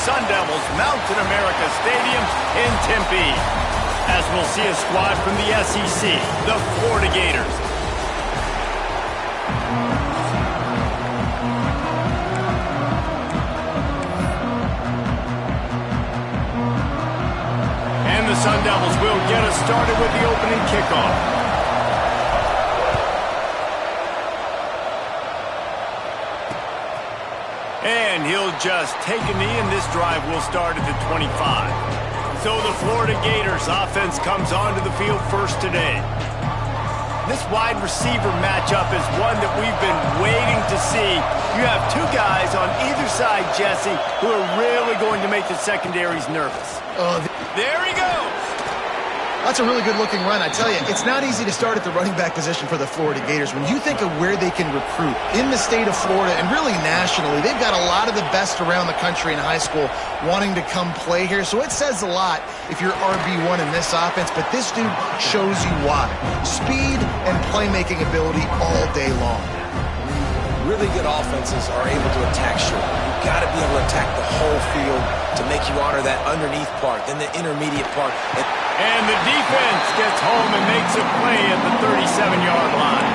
Sun Devils Mountain America Stadium in Tempe, as we'll see a squad from the SEC, the Florida Gators. And the Sun Devils will get us started with the opening kickoff. And he'll just take a knee, and this drive will start at the 25. So the Florida Gators offense comes onto the field first today. This wide receiver matchup is one that we've been waiting to see. You have two guys on either side, Jesse, who are really going to make the secondaries nervous. There he goes. That's a really good-looking run. I tell you, it's not easy to start at the running back position for the Florida Gators. When you think of where they can recruit in the state of Florida and really nationally, they've got a lot of the best around the country in high school wanting to come play here. So it says a lot if you're RB1 in this offense, but this dude shows you why. Speed and playmaking ability all day long. Really good offenses are able to attack short. You've got to be able to attack the whole field to make you honor that underneath part, then the intermediate part. And the defense gets home and makes a play at the 37-yard line.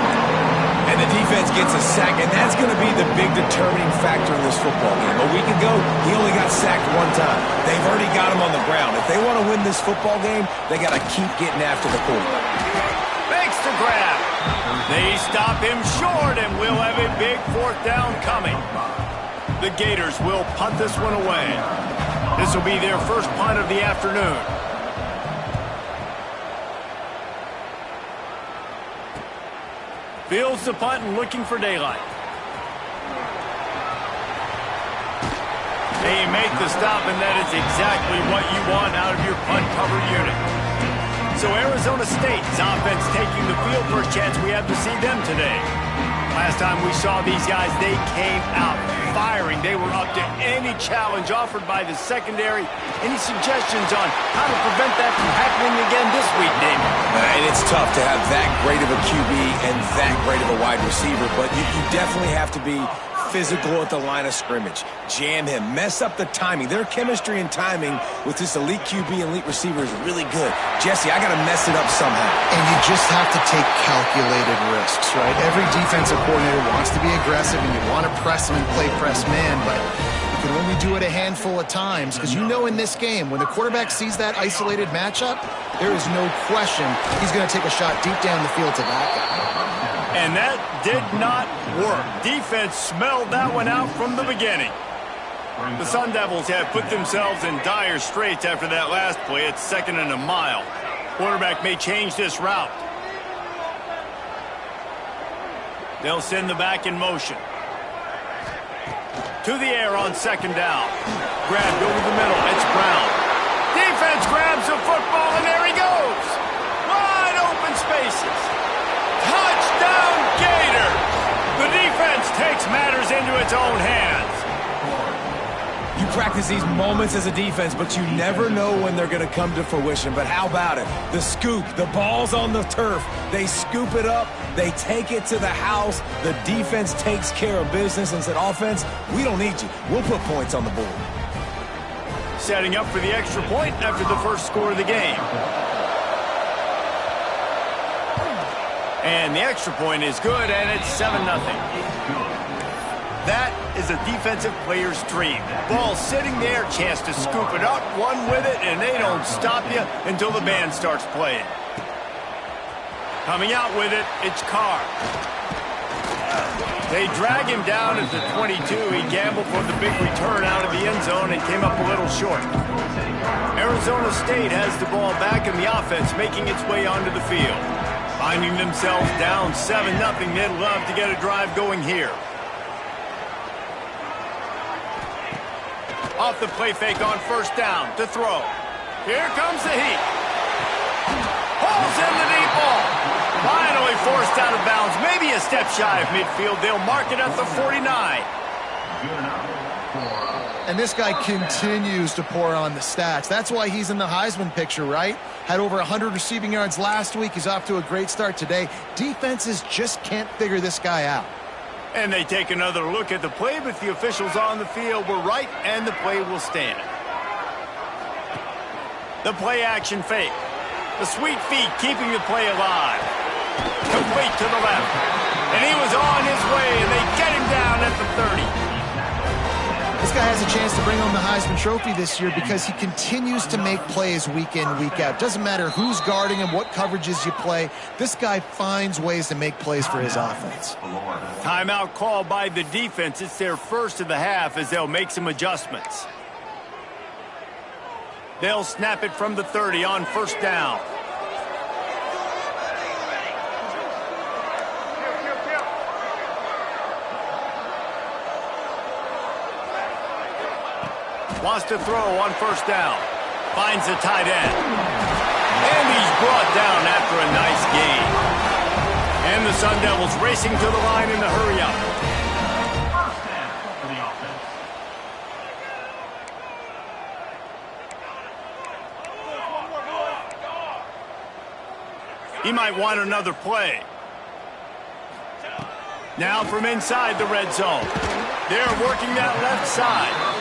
And the defense gets a sack, and that's going to be the big determining factor in this football game. A week ago, he only got sacked one time. They've already got him on the ground. If they want to win this football game, they got to keep getting after the quarterback. Makes the grab. They stop him short, and we'll have a big fourth down coming. The Gators will punt this one away. This will be their first punt of the afternoon. Fields the punt and looking for daylight. They make the stop, and that is exactly what you want out of your punt cover unit. So Arizona State's offense taking the field for a chance. We have to see them today. Last time we saw these guys, they came out firing. They were up to any challenge offered by the secondary. Any suggestions on how to prevent that from happening again this week, Damon? And it's tough to have that great of a QB and that great of a wide receiver, but you definitely have to be physical at the line of scrimmage. Jam him. Mess up the timing. Their chemistry and timing with this elite QB and elite receiver is really good. Jesse, I got to mess it up somehow. And you just have to take calculated risks, right? Every defensive coordinator wants to be aggressive, and you want to press them and play press man, but you can only do it a handful of times, because you know in this game, when the quarterback sees that isolated matchup, there is no question he's going to take a shot deep down the field to that guy. And that did not work. Defense smelled that one out from the beginning. The Sun Devils have put themselves in dire straits after that last play. It's 2nd and a mile. Quarterback may change this route. They'll send the back in motion. To the air on 2nd down. Grabbed over the middle. It's Brown. Defense grabs the football, and there he goes. Wide open spaces. Touchdown, Gator! The defense takes matters into its own hands. You practice these moments as a defense, but you never know when they're going to come to fruition. But how about it? The scoop, the ball's on the turf. They scoop it up. They take it to the house. The defense takes care of business and said, offense, we don't need you. We'll put points on the board. Setting up for the extra point after the first score of the game. And the extra point is good, and it's 7-0. That is a defensive player's dream. Ball sitting there, chance to scoop it up, one with it, and they don't stop you until the band starts playing. Coming out with it, it's Carr. They drag him down at the 22. He gambled for the big return out of the end zone and came up a little short. Arizona State has the ball back in the offense, making its way onto the field. Finding themselves down 7-0, they'd love to get a drive going here. Off the play fake on 1st down to throw. Here comes the heat. Pulls in the deep ball. Finally forced out of bounds. Maybe a step shy of midfield. They'll mark it at the 49. And this guy continues to pour on the stats. That's why he's in the Heisman picture, right? Had over 100 receiving yards last week. He's off to a great start today. Defenses just can't figure this guy out. And they take another look at the play, but the officials on the field were right, and the play will stand. The play action fake. The sweet feet keeping the play alive. Complete to the left. And he was on his way, and they get him down at the 30. This guy has a chance to bring home the Heisman Trophy this year because he continues to make plays week in, week out. Doesn't matter who's guarding him, what coverages you play. This guy finds ways to make plays for his offense. Timeout called by the defense. It's their first of the half as they'll make some adjustments. They'll snap it from the 30 on first down. Wants to throw on first down. Finds the tight end. And he's brought down after a nice gain. And the Sun Devils racing to the line in the hurry-up. First down for the offense. He might want another play. Now from inside the red zone. They're working that left side.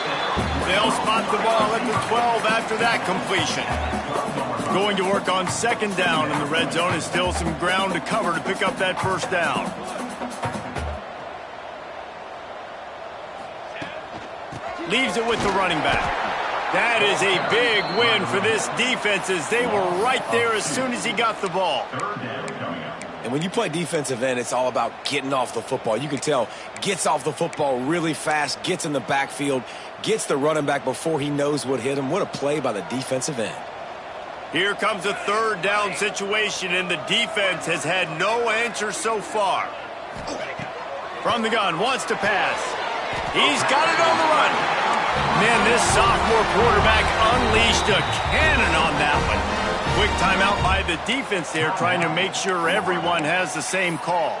They'll spot the ball at the 12 after that completion. Going to work on second down in the red zone is still some ground to cover to pick up that first down. Leaves it with the running back. That is a big win for this defense as they were right there as soon as he got the ball. And when you play defensive end, it's all about getting off the football. You can tell, gets off the football really fast, gets in the backfield, gets the running back before he knows what hit him. What a play by the defensive end. Here comes a third down situation, and the defense has had no answer so far. From the gun, wants to pass. He's got it on the run. Man, this sophomore quarterback unleashed a cannon on that one. Quick timeout by the defense there, trying to make sure everyone has the same call.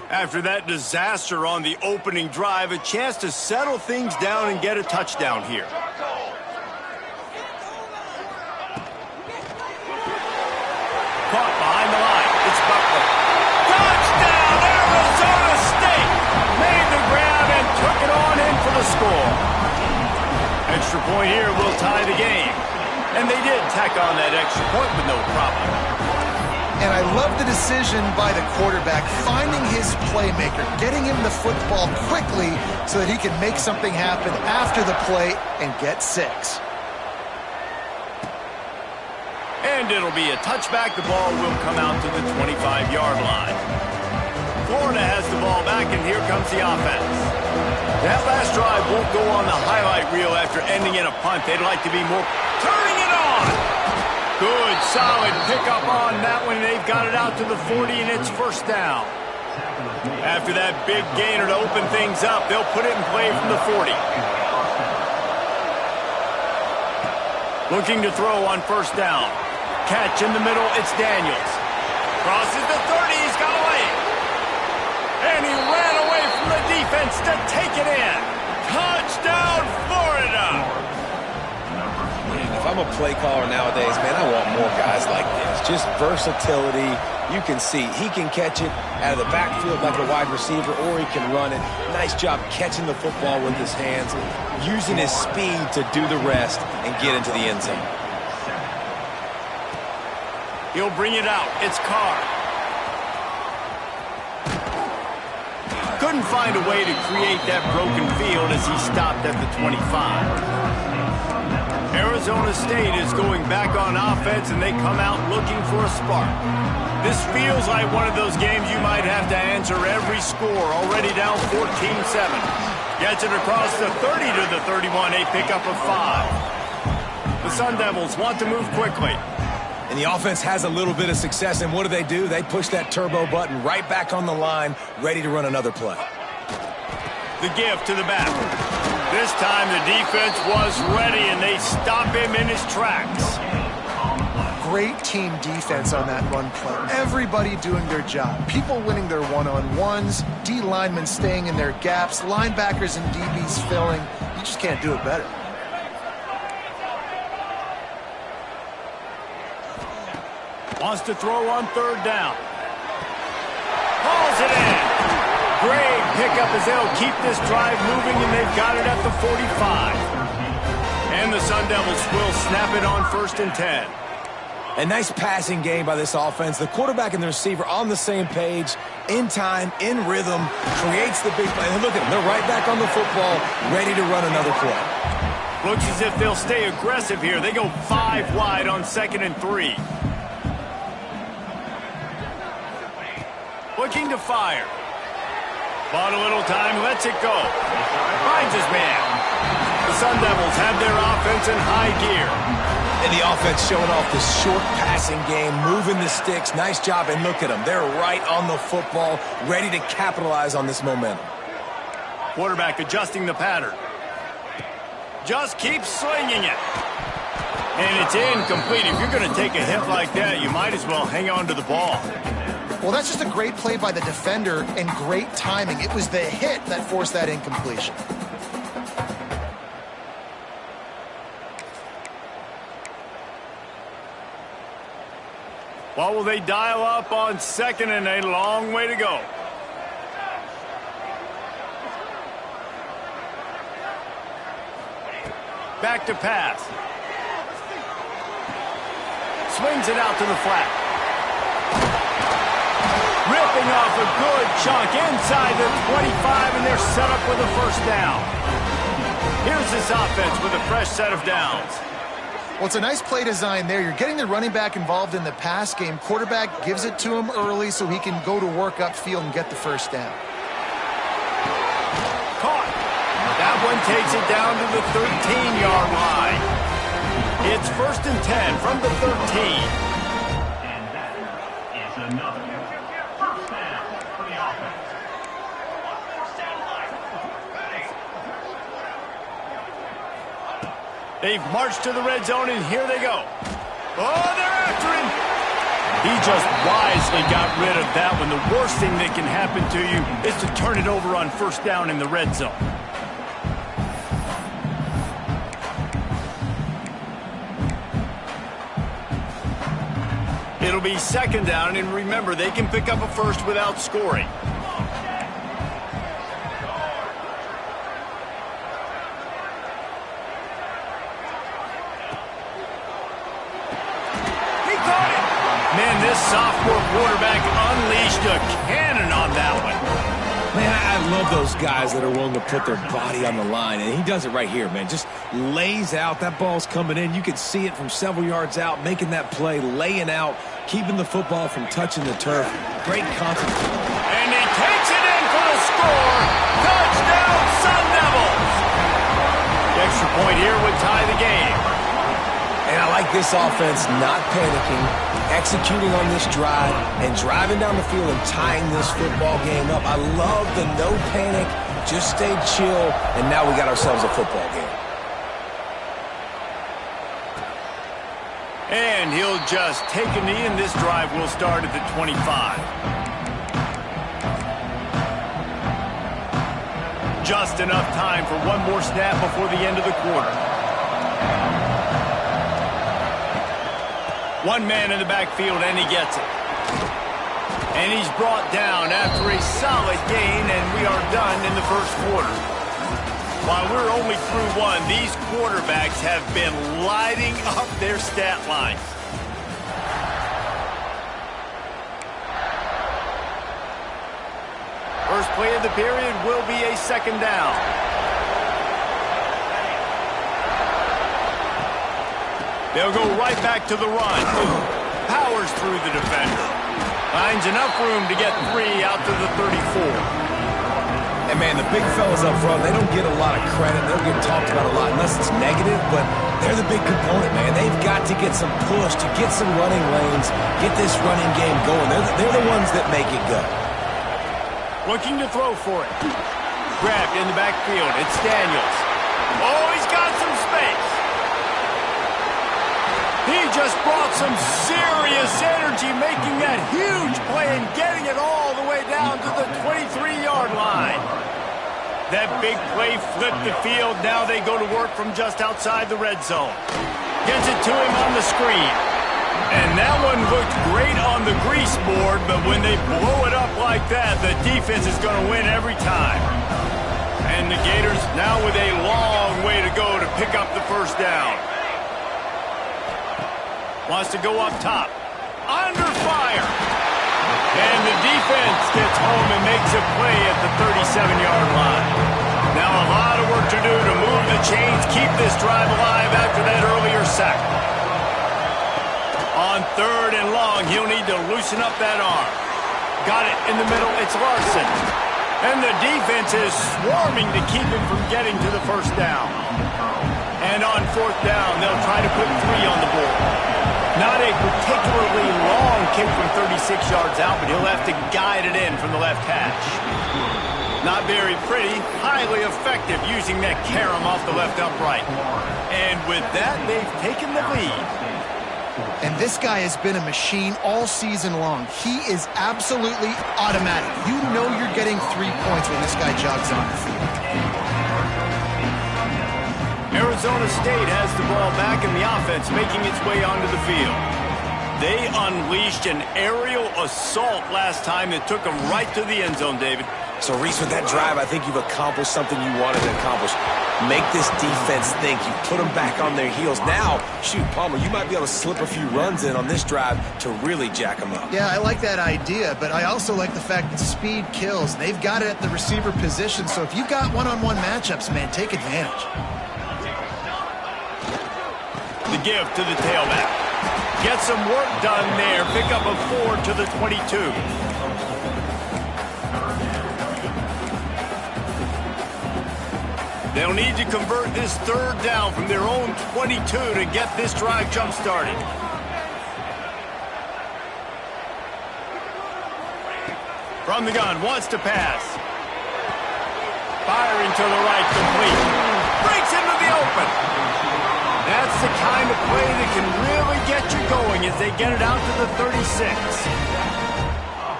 After that disaster on the opening drive, a chance to settle things down and get a touchdown here. Caught behind the line. It's Butler. Touchdown, Arizona State! Made the grab and took it on in for the score. Extra point here will tie the game. And they did tack on that extra point with no problem. And I love the decision by the quarterback, finding his playmaker, getting him the football quickly so that he can make something happen after the play and get 6. And it'll be a touchback. The ball will come out to the 25-yard line. Florida has the ball back, and here comes the offense. That last drive won't go on the highlight reel after ending in a punt. They'd like to be more turning it on. Good, solid pickup on that one. They've got it out to the 40, and it's first down. After that big gainer to open things up, they'll put it in play from the 40. Looking to throw on first down. Catch in the middle, it's Daniels. Crosses the 30, he's got away. And he ran away from the defense to take it in. Touchdown, Florida! If I'm a play caller nowadays, man, I want more guys like this. Just versatility. You can see he can catch it out of the backfield like a wide receiver, or he can run it. Nice job catching the football with his hands, using his speed to do the rest and get into the end zone. He'll bring it out. It's Carr. Couldn't find a way to create that broken field as he stopped at the 25. Arizona State is going back on offense, and they come out looking for a spark. This feels like one of those games you might have to answer every score. Already down 14-7. Gets it across the 30 to the 31, a pickup of 5. The Sun Devils want to move quickly. And the offense has a little bit of success, and what do? They push that turbo button right back on the line, ready to run another play. The give to the back. This time the defense was ready, and they stop him in his tracks. Great team defense on that run play. Everybody doing their job. People winning their one-on-ones, D linemen staying in their gaps, linebackers and DBs filling. You just can't do it better. Wants to throw on third down. Hauls it in. Great pickup as they'll keep this drive moving, and they've got it at the 45. And the Sun Devils will snap it on 1st and 10. A nice passing game by this offense. The quarterback and the receiver on the same page, in time, in rhythm, creates the big play. And look at them. They're right back on the football, ready to run another play. Looks as if they'll stay aggressive here. They go 5 wide on 2nd and 3. Looking to fire. Bought a little time, lets it go. Finds his man. The Sun Devils have their offense in high gear. And the offense showing off this short passing game, moving the sticks. Nice job, and look at them. They're right on the football, ready to capitalize on this momentum. Quarterback adjusting the pattern. Just keeps slinging it. And it's incomplete. If you're going to take a hit like that, you might as well hang on to the ball. Well, that's just a great play by the defender and great timing. It was the hit that forced that incompletion. What will they dial up on 2nd and a long way to go? Back to pass. Swings it out to the flat. Ripping off a good chunk inside the 25, and they're set up with a 1st down. Here's this offense with a fresh set of downs. Well, it's a nice play design there. You're getting the running back involved in the pass game. Quarterback gives it to him early so he can go to work upfield and get the 1st down. Caught. That one takes it down to the 13-yard line. It's 1st and 10 from the 13. And that is another 1st down for the offense. They've marched to the red zone, and here they go. Oh, they're after him. He just wisely got rid of that one. The worst thing that can happen to you is to turn it over on 1st down in the red zone. It'll be 2nd down, and remember, they can pick up a 1st without scoring. Man, this sophomore quarterback unleashed a cannon on that one. Man, I love those guys that are willing to put their body on the line, and he does it right here, man. Just lays out. That ball's coming in. You can see it from several yards out, making that play, laying out, keeping the football from touching the turf. Great concentration. And he takes it in for the score. Touchdown, Sun Devils. The extra point here would tie the game. And I like this offense not panicking, executing on this drive, and driving down the field and tying this football game up. I love the no panic, just stay chill, and now we got ourselves a football game. And he'll just take a knee, and this drive will start at the 25. Just enough time for one more snap before the end of the quarter. One man in the backfield, and he gets it. And he's brought down after a solid gain, and we are done in the 1st quarter. While we're only through one, these quarterbacks have been lighting up their stat lines. First play of the period will be a 2nd down. They'll go right back to the run. Powers through the defender. Finds enough room to get 3 out to the 34. And, man, the big fellas up front, they don't get a lot of credit. They don't get talked about a lot unless it's negative, but they're the big component, man. They've got to get some push, to get some running lanes, get this running game going. They're the ones that make it go. Looking to throw for it. Grabbed in the backfield. It's Daniels. Oh, he's got some space. He just brought some serious energy, making that huge play and getting it all the way down to the 23-yard line. That big play flipped the field. Now they go to work from just outside the red zone. Gets it to him on the screen. And that one looked great on the grease board, but when they blow it up like that, the defense is going to win every time. And the Gators now with a long way to go to pick up the first down. Wants to go up top. Under fire. And the defense gets home and makes a play at the 37-yard line. Now a lot of work to do to move the chains, keep this drive alive after that earlier sack. On 3rd and long, he'll need to loosen up that arm. Got it in the middle. It's Larson. And the defense is swarming to keep him from getting to the first down. And on 4th down, they'll try to put 3 on the board. Not a particularly long kick from 36 yards out, but he'll have to guide it in from the left hash. Not very pretty, highly effective using that carom off the left upright. And with that, they've taken the lead. And this guy has been a machine all season long. He is absolutely automatic. You know you're getting 3 points when this guy jogs on the field. Arizona State has the ball back in the offense, making its way onto the field. They unleashed an aerial assault last time that took them right to the end zone, David. So, Reese, with that drive, I think you've accomplished something you wanted to accomplish. Make this defense think. You put them back on their heels. Now, shoot, Palmer, you might be able to slip a few runs in on this drive to really jack them up. Yeah, I like that idea, but I also like the fact that speed kills. They've got it at the receiver position, so if you've got one-on-one matchups, man, take advantage. The give to the tailback. Get some work done there. Pick up a 4 to the 22. They'll need to convert this 3rd down from their own 22 to get this drive jump-started. From the gun, wants to pass. Firing to the right, complete. Breaks into the open. That's the kind of play that can really get you going as they get it out to the 36.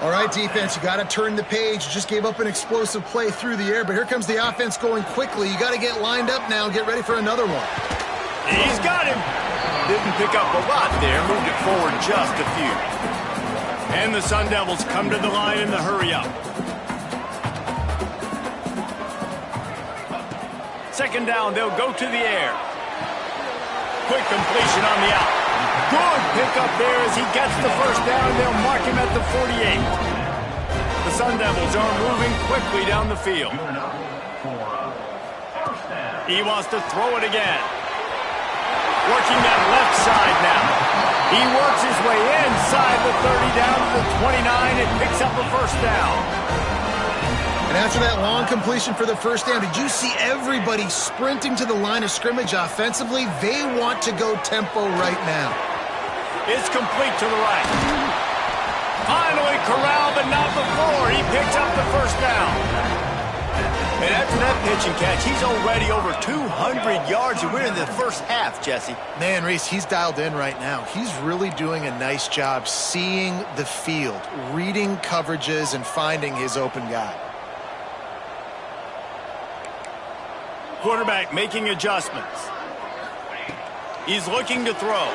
All right, defense, you got to turn the page. You just gave up an explosive play through the air, but here comes the offense going quickly. You got to get lined up now and get ready for another one. He's got him. Didn't pick up a lot there. Moved it forward just a few. And the Sun Devils come to the line in the hurry-up. 2nd down, they'll go to the air. Quick completion on the out. Good pickup there as he gets the first down. They'll mark him at the 48. The Sun Devils are moving quickly down the field. He wants to throw it again. Working that left side now. He works his way inside the 30 down to the 29 and picks up a first down. And after that long completion for the first down, did you see everybody sprinting to the line of scrimmage offensively? They want to go tempo right now. It's complete to the right. Finally corralled, but not before. He picks up the first down. And after that pitch and catch, he's already over 200 yards, and we're in the first half, Jesse. Man, Reese, he's dialed in right now. He's really doing a nice job seeing the field, reading coverages, and finding his open guy. Quarterback making adjustments. He's looking to throw.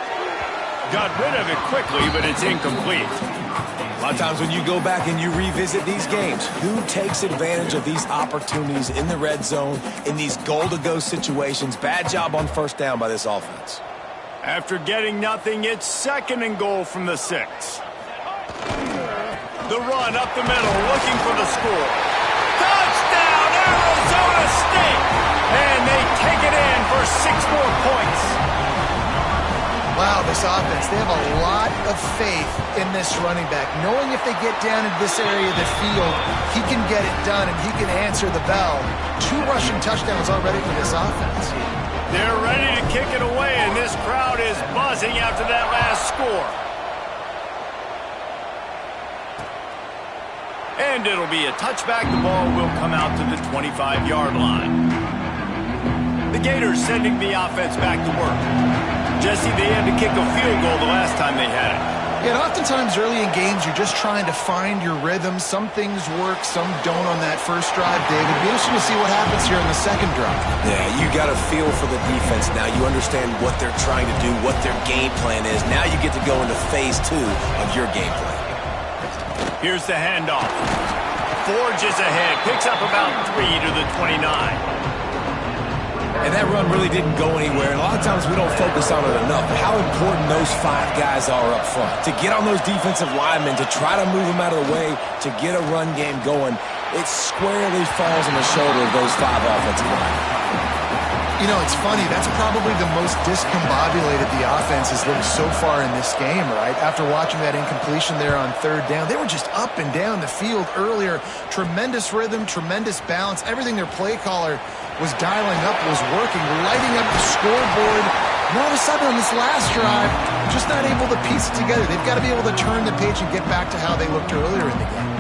Got rid of it quickly, but it's incomplete. A lot of times when you go back and you revisit these games, who takes advantage of these opportunities in the red zone, in these goal-to-go situations? Bad job on 1st down by this offense. After getting nothing, it's 2nd and goal from the 6. The run up the middle, looking for the score. Touchdown, Arizona State! And they take it in for 6 more points. Wow, this offense, they have a lot of faith in this running back, knowing if they get down into this area of the field, he can get it done and he can answer the bell. 2 rushing touchdowns already for this offense. They're ready to kick it away, and this crowd is buzzing after that last score. And it'll be a touchback. The ball will come out to the 25-yard line. The Gators sending the offense back to work. Jesse, they had to kick a field goal the last time they had it. Yeah, and oftentimes early in games, you're just trying to find your rhythm. Some things work, some don't on that first drive, David. It'll be interesting to see what happens here in the second drive. Yeah, you got a feel for the defense now. You understand what they're trying to do, what their game plan is. Now you get to go into phase 2 of your game plan. Here's the handoff. Forges ahead, picks up about 3 to the 29. And that run really didn't go anywhere. And a lot of times we don't focus on it enough, but how important those 5 guys are up front. To get on those defensive linemen, to try to move them out of the way, to get a run game going, it squarely falls on the shoulder of those 5 offensive linemen. You know, it's funny. That's probably the most discombobulated the offense has looked so far in this game, right? After watching that incompletion there on third down, they were just up and down the field earlier. Tremendous rhythm, tremendous balance. Everything their play caller was dialing up was working, lighting up the scoreboard. And all of a sudden on this last drive, just not able to piece it together. They've got to be able to turn the page and get back to how they looked earlier in the game.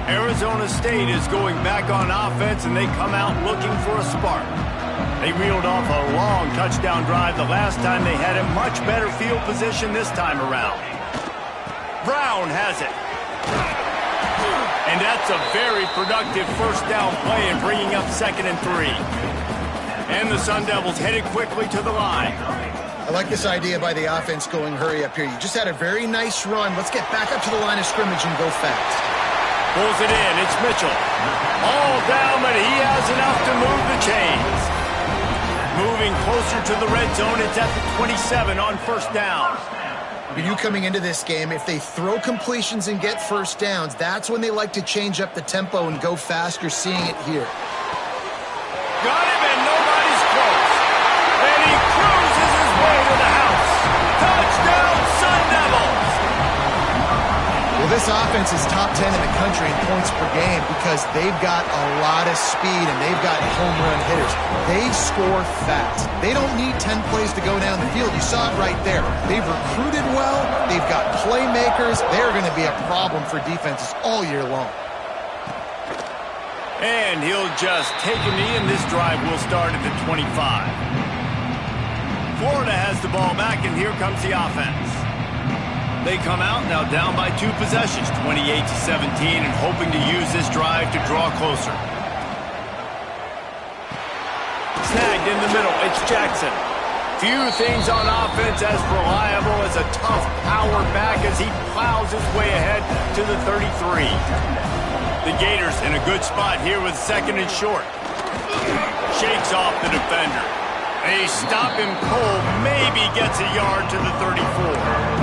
Arizona State is going back on offense, and they come out looking for a spark. They reeled off a long touchdown drive the last time. They had a much better field position this time around. Brown has it. And that's a very productive first down play and bringing up 2nd and 3. And the Sun Devils headed quickly to the line. I like this idea by the offense going hurry up here. You just had a very nice run. Let's get back up to the line of scrimmage and go fast. Pulls it in. It's Mitchell. All down, but he has enough to move the chains. Moving closer to the red zone. It's at the 27 on first down. For you coming into this game, if they throw completions and get first downs, that's when they like to change up the tempo and go fast. You're seeing it here. Got him, and nobody's close. And he cruises his way to the house. Touchdown, Sun Devils! Well, this offense is top 10 in the country in points per game because they've got a lot of speed and they've got home run hitters. They score fast. They don't need 10 plays to go down the field. You saw it right there. They've recruited well. They've got playmakers. They're going to be a problem for defenses all year long. And he'll just take a knee, and this drive will start at the 25. Florida has the ball back, and here comes the offense. They come out now down by 2 possessions, 28-17, and hoping to use this drive to draw closer. Snagged in the middle, it's Jackson. Few things on offense as reliable as a tough power back as he plows his way ahead to the 33. The Gators in a good spot here with 2nd and short. Shakes off the defender. They stop him cold, maybe gets a yard to the 34.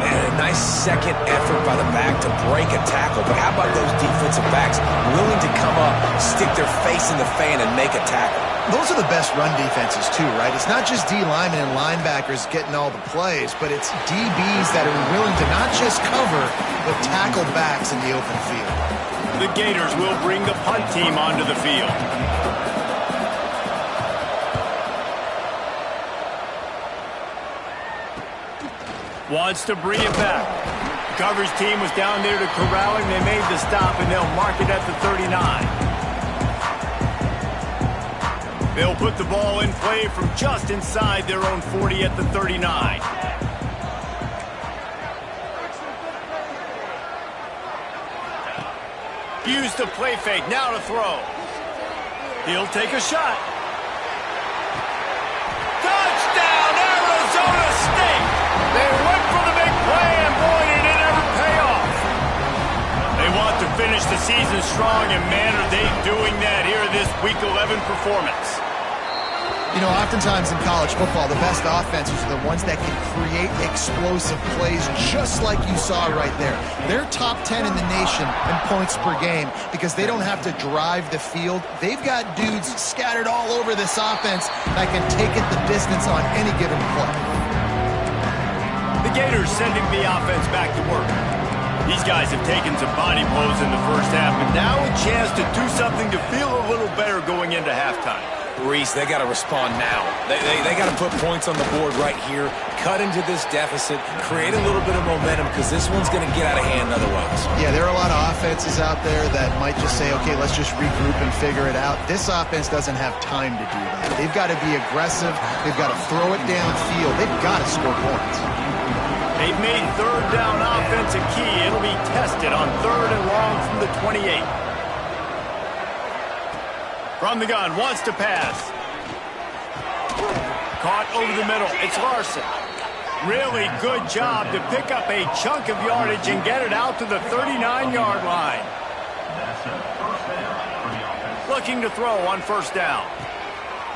And a nice second effort by the back to break a tackle. But how about those defensive backs willing to come up, stick their face in the fan, and make a tackle? Those are the best run defenses, too, right? It's not just D linemen and linebackers getting all the plays, but it's DBs that are willing to not just cover, but tackle backs in the open field. The Gators will bring the punt team onto the field. Wants to bring it back. The coverage team was down there to corral him. They made the stop, and they'll mark it at the 39. They'll put the ball in play from just inside their own 40 at the 39. Use the play fake, now to throw. He'll take a shot. Touchdown, Arizona State! They went for the big play, and boy, did it ever pay off. They want to finish the season strong, and man, are they doing that here in this Week 11 performance. You know, oftentimes in college football, the best offenses are the ones that can create explosive plays just like you saw right there. They're top 10 in the nation in points per game because they don't have to drive the field. They've got dudes scattered all over this offense that can take it the distance on any given play. The Gators sending the offense back to work. These guys have taken some body blows in the first half, but now a chance to do something to feel a little better going into halftime. Reese, they got to respond now. They got to put points on the board right here, cut into this deficit, create a little bit of momentum because this one's going to get out of hand otherwise. Yeah, there are a lot of offenses out there that might just say, okay, let's just regroup and figure it out. This offense doesn't have time to do that. They've got to be aggressive. They've got to throw it downfield. They've got to score points. They've made third down offense a key. It'll be tested on 3rd and long from the 28. From the gun, wants to pass. Caught over the middle. It's Larson. Really good job to pick up a chunk of yardage and get it out to the 39-yard line. Looking to throw on 1st down.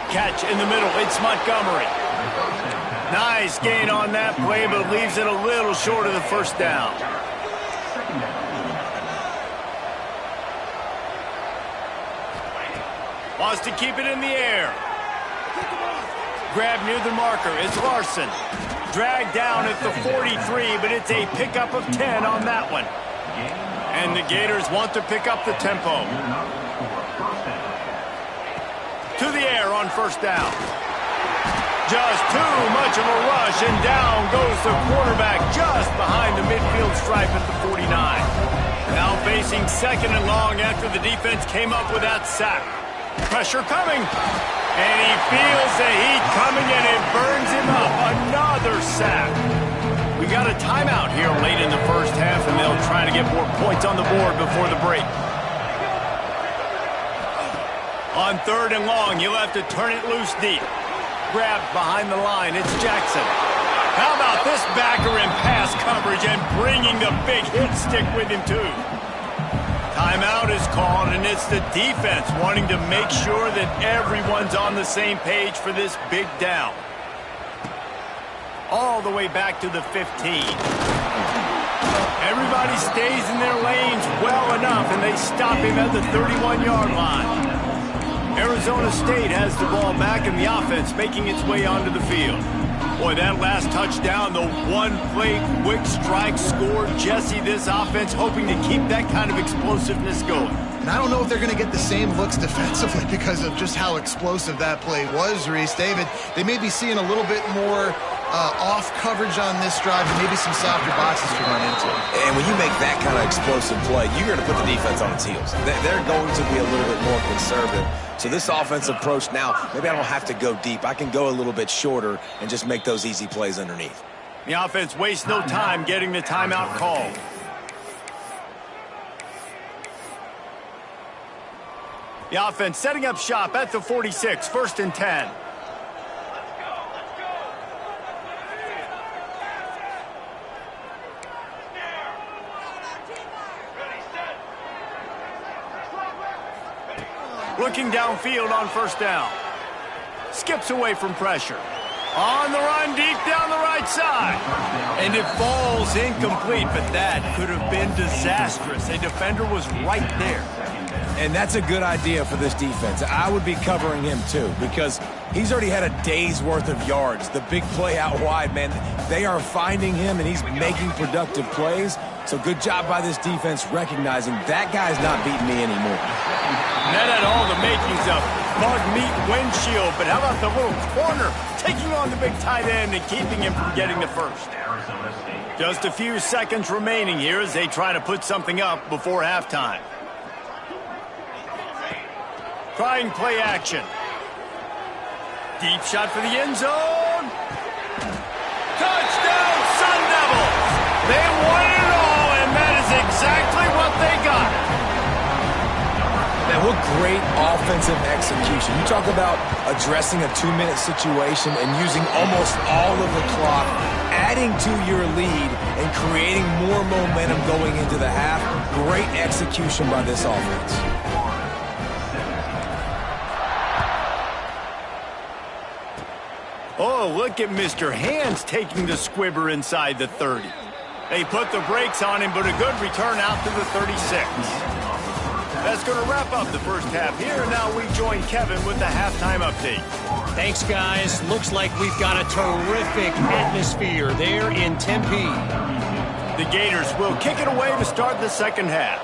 Catch in the middle. It's Montgomery. Nice gain on that play, but leaves it a little short of the 1st down. Wants to keep it in the air. Grab near the marker. It's Larson. Dragged down at the 43, but it's a pickup of 10 on that one. And the Gators want to pick up the tempo. To the air on 1st down. Just too much of a rush, and down goes the quarterback just behind the midfield stripe at the 49. Now facing 2nd and long after the defense came up with that sack. Pressure coming. And he feels the heat coming, and it burns him up. Another sack. We got a timeout here late in the 1st half, and they'll try to get more points on the board before the break. On 3rd and long, you'll have to turn it loose deep. Grabbed behind the line, it's Jackson. How about this backer in pass coverage and bringing the big hit stick with him, too? Timeout is called, and it's the defense wanting to make sure that everyone's on the same page for this big down. All the way back to the 15. Everybody stays in their lanes well enough, and they stop him at the 31-yard line. Arizona State has the ball back, and the offense making its way onto the field. Boy, that last touchdown, the one-play quick strike score. Jesse, this offense hoping to keep that kind of explosiveness going. And I don't know if they're going to get the same looks defensively because of just how explosive that play was, Reese. David, they may be seeing a little bit more off coverage on this drive and maybe some softer boxes to run into. And when you make that kind of explosive play, you're going to put the defense on its heels. They're going to be a little bit more conservative. So this offensive approach now, maybe I don't have to go deep. I can go a little bit shorter and just make those easy plays underneath. The offense wastes no time getting the timeout called. The offense setting up shop at the 46, 1st and 10. Looking downfield on 1st down. Skips away from pressure. On the run, deep down the right side. And it falls incomplete, but that could have been disastrous. A defender was right there. And that's a good idea for this defense. I would be covering him too, because he's already had a day's worth of yards. The big play out wide, man, they are finding him, and he's making productive plays. So good job by this defense recognizing that guy's not beating me anymore. That had all the makings of bug meat windshield, but how about the little corner taking on the big tight end and keeping him from getting the first? Just a few seconds remaining here as they try to put something up before halftime. Trying play action. Deep shot for the end zone. Touchdown, Sun Devils! They won it all, and that is exactly what they got. Man, what great offensive execution. You talk about addressing a 2-minute situation and using almost all of the clock, adding to your lead and creating more momentum going into the half. Great execution by this offense. Oh, look at Mr. Hands taking the squibber inside the 30. They put the brakes on him, but a good return out to the 36. That's going to wrap up the first half here. Now we join Kevin with the halftime update. Thanks, guys. Looks like we've got a terrific atmosphere there in Tempe. The Gators will kick it away to start the second half.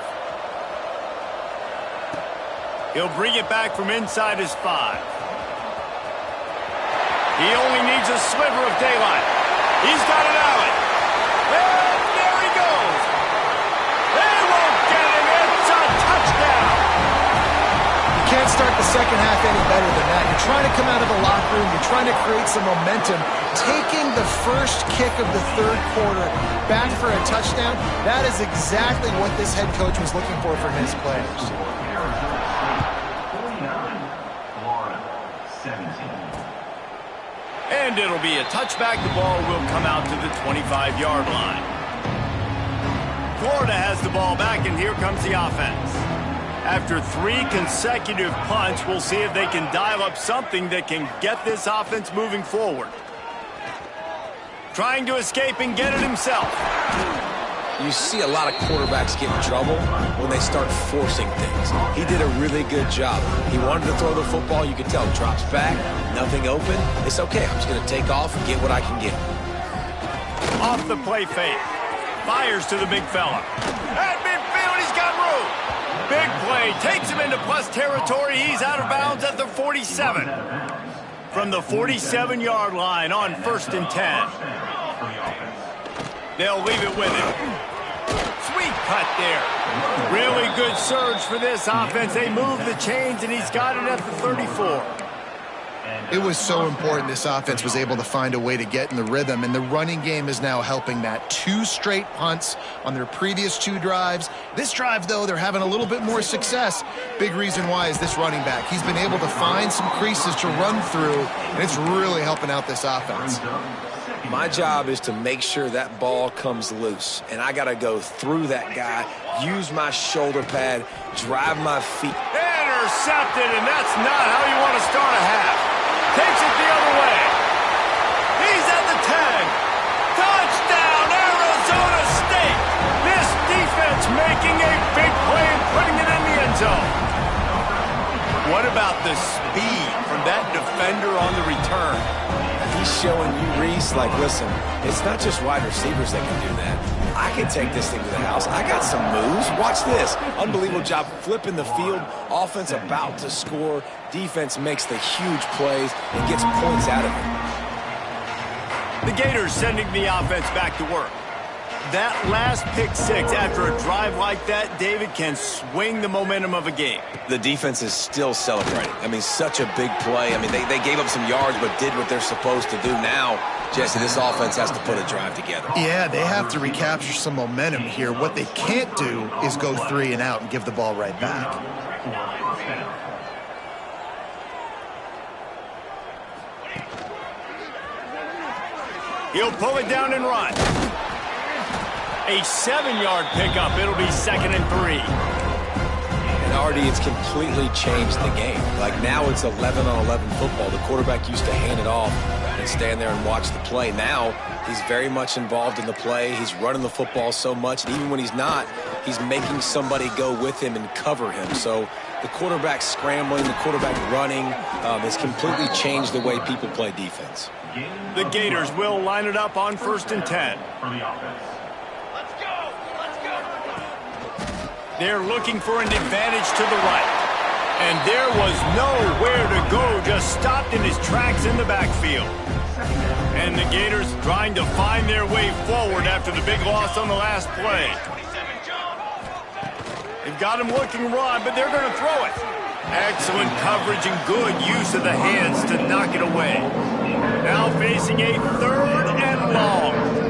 He'll bring it back from inside his 5. He only needs a sliver of daylight. He's got it out. And there he goes. They won't get him. It's a touchdown. You can't start the second half any better than that. You're trying to come out of the locker room. You're trying to create some momentum. Taking the first kick of the third quarter back for a touchdown, that is exactly what this head coach was looking for from his players. 49, Florida, 17. And it'll be a touchback. The ball will come out to the 25-yard line. Florida has the ball back, and here comes the offense. After 3 consecutive punts, we'll see if they can dial up something that can get this offense moving forward. Trying to escape and get it himself. You see a lot of quarterbacks get in trouble when they start forcing things. He did a really good job. He wanted to throw the football. You could tell. Drops back, nothing open. It's okay. I'm just going to take off and get what I can get. Off the play fake. Fires to the big fella. At midfield, he's got room. Big play. Takes him into plus territory. He's out of bounds at the 47. From the 47-yard line on 1st and 10. They'll leave it with him. Sweet cut there. Really good surge for this offense. They move the chains, and he's got it at the 34. It was so important this offense was able to find a way to get in the rhythm, and the running game is now helping that. 2 straight punts on their previous 2 drives. This drive, though, they're having a little bit more success. Big reason why is this running back. He's been able to find some creases to run through, and it's really helping out this offense. My job is to make sure that ball comes loose, and I got to go through that guy, use my shoulder pad, drive my feet. Intercepted, and that's not how you want to start a half. Takes it the other way. He's at the 10. Touchdown, Arizona State. This defense making a big play and putting it in the end zone. What about the speed from that defender on the return? He's showing you, Reese, like, listen, it's not just wide receivers that can do that. I can take this thing to the house. I got some moves. Watch this. Unbelievable job flipping the field. Offense about to score. Defense makes the huge plays and gets points out of it. The Gators sending the offense back to work. That last pick 6 after a drive like that, David, can swing the momentum of a game. The defense is still celebrating. I mean, such a big play. I mean, they gave up some yards but did what they're supposed to do. Now, Jesse, this offense has to put a drive together. Yeah, they have to recapture some momentum here. What they can't do is go 3 and out and give the ball right back. He'll pull it down and run. A 7-yard pickup. It'll be 2nd and 3. And already it's completely changed the game. Like now it's 11-on-11 football. The quarterback used to hand it off and stand there and watch the play. Now he's very much involved in the play. He's running the football so much. And even when he's not, he's making somebody go with him and cover him. So the quarterback scrambling, the quarterback running has completely changed the way people play defense. The Gators will line it up on 1st and 10. They're looking for an advantage to the right. And there was nowhere to go, just stopped in his tracks in the backfield. And the Gators trying to find their way forward after the big loss on the last play. They've got him looking run, but they're going to throw it. Excellent coverage and good use of the hands to knock it away. Now facing a 3rd and long.